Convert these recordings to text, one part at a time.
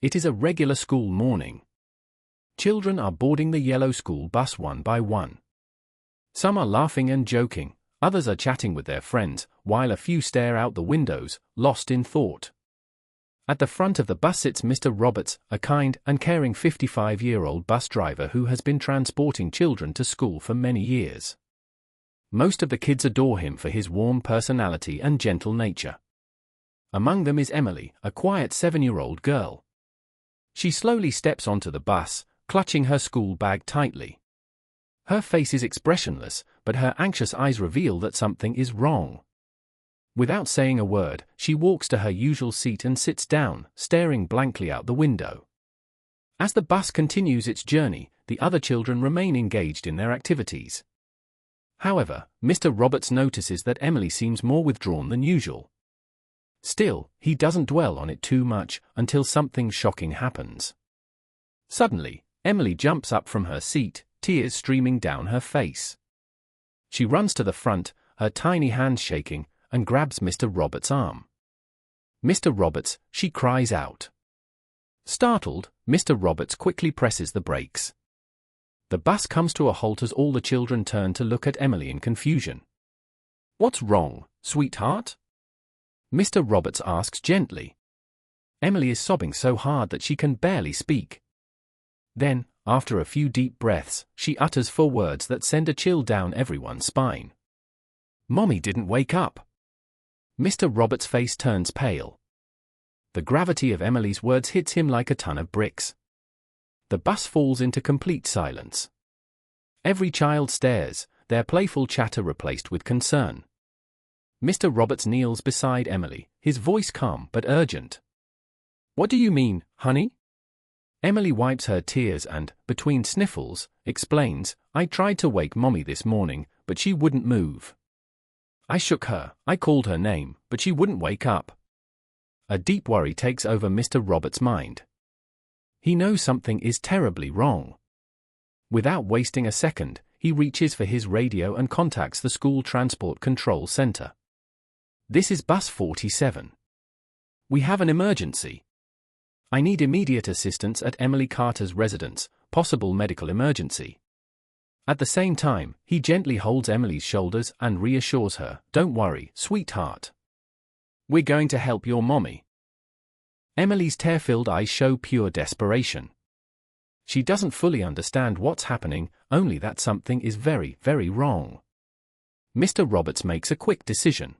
It is a regular school morning. Children are boarding the yellow school bus one by one. Some are laughing and joking, others are chatting with their friends, while a few stare out the windows, lost in thought. At the front of the bus sits Mr. Roberts, a kind and caring 55-year-old bus driver who has been transporting children to school for many years. Most of the kids adore him for his warm personality and gentle nature. Among them is Emily, a quiet 7-year-old girl. She slowly steps onto the bus, clutching her school bag tightly. Her face is expressionless, but her anxious eyes reveal that something is wrong. Without saying a word, she walks to her usual seat and sits down, staring blankly out the window. As the bus continues its journey, the other children remain engaged in their activities. However, Mr. Roberts notices that Emily seems more withdrawn than usual. Still, he doesn't dwell on it too much until something shocking happens. Suddenly, Emily jumps up from her seat, tears streaming down her face. She runs to the front, her tiny hands shaking, and grabs Mr. Roberts' arm. "Mr. Roberts," she cries out. Startled, Mr. Roberts quickly presses the brakes. The bus comes to a halt as all the children turn to look at Emily in confusion. "What's wrong, sweetheart?" Mr. Roberts asks gently. Emily is sobbing so hard that she can barely speak. Then, after a few deep breaths, she utters 4 words that send a chill down everyone's spine. "Mommy didn't wake up." Mr. Roberts' face turns pale. The gravity of Emily's words hits him like a ton of bricks. The bus falls into complete silence. Every child stares, their playful chatter replaced with concern. Mr. Roberts kneels beside Emily, his voice calm but urgent. "What do you mean, honey?" Emily wipes her tears and, between sniffles, explains, "I tried to wake Mommy this morning, but she wouldn't move. I shook her, I called her name, but she wouldn't wake up." A deep worry takes over Mr. Roberts' mind. He knows something is terribly wrong. Without wasting a second, he reaches for his radio and contacts the school transport control center. "This is bus 47. We have an emergency. I need immediate assistance at Emily Carter's residence, possible medical emergency." At the same time, he gently holds Emily's shoulders and reassures her, "Don't worry, sweetheart. We're going to help your mommy." Emily's tear-filled eyes show pure desperation. She doesn't fully understand what's happening, only that something is very, very wrong. Mr. Roberts makes a quick decision.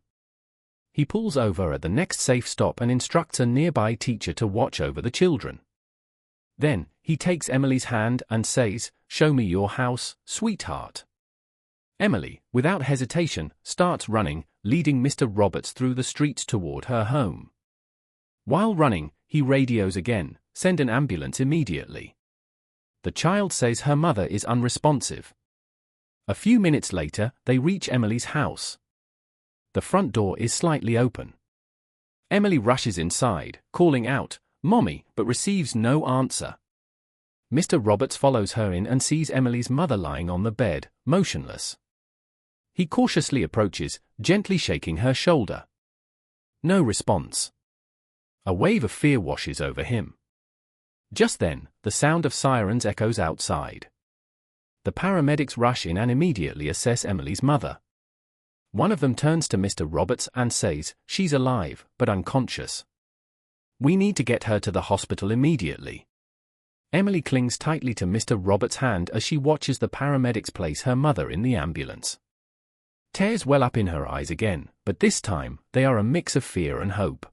He pulls over at the next safe stop and instructs a nearby teacher to watch over the children. Then, he takes Emily's hand and says, "Show me your house, sweetheart." Emily, without hesitation, starts running, leading Mr. Roberts through the streets toward her home. While running, he radios again, "Send an ambulance immediately." The child says her mother is unresponsive. A few minutes later, they reach Emily's house. The front door is slightly open. Emily rushes inside, calling out, "Mommy," but receives no answer. Mr. Roberts follows her in and sees Emily's mother lying on the bed, motionless. He cautiously approaches, gently shaking her shoulder. No response. A wave of fear washes over him. Just then, the sound of sirens echoes outside. The paramedics rush in and immediately assess Emily's mother. One of them turns to Mr. Roberts and says, "She's alive, but unconscious. We need to get her to the hospital immediately." Emily clings tightly to Mr. Roberts' hand as she watches the paramedics place her mother in the ambulance. Tears well up in her eyes again, but this time, they are a mix of fear and hope.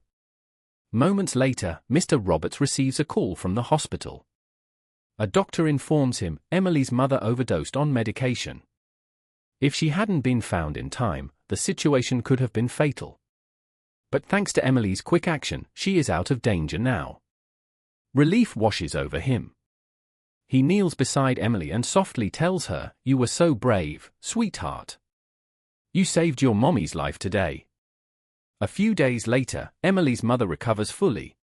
Moments later, Mr. Roberts receives a call from the hospital. A doctor informs him Emily's mother overdosed on medication. If she hadn't been found in time, the situation could have been fatal. But thanks to Emily's quick action, she is out of danger now. Relief washes over him. He kneels beside Emily and softly tells her, "You were so brave, sweetheart. You saved your mommy's life today." A few days later, Emily's mother recovers fully.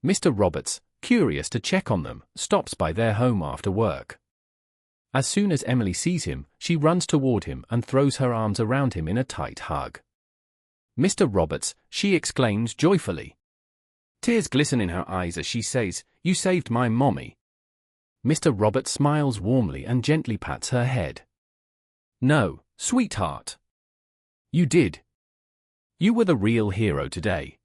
Mr. Roberts, curious to check on them, stops by their home after work. As soon as Emily sees him, she runs toward him and throws her arms around him in a tight hug. "Mr. Roberts," she exclaims joyfully. Tears glisten in her eyes as she says, "You saved my mommy." Mr. Robert smiles warmly and gently pats her head. "No, sweetheart. You did. You were the real hero today."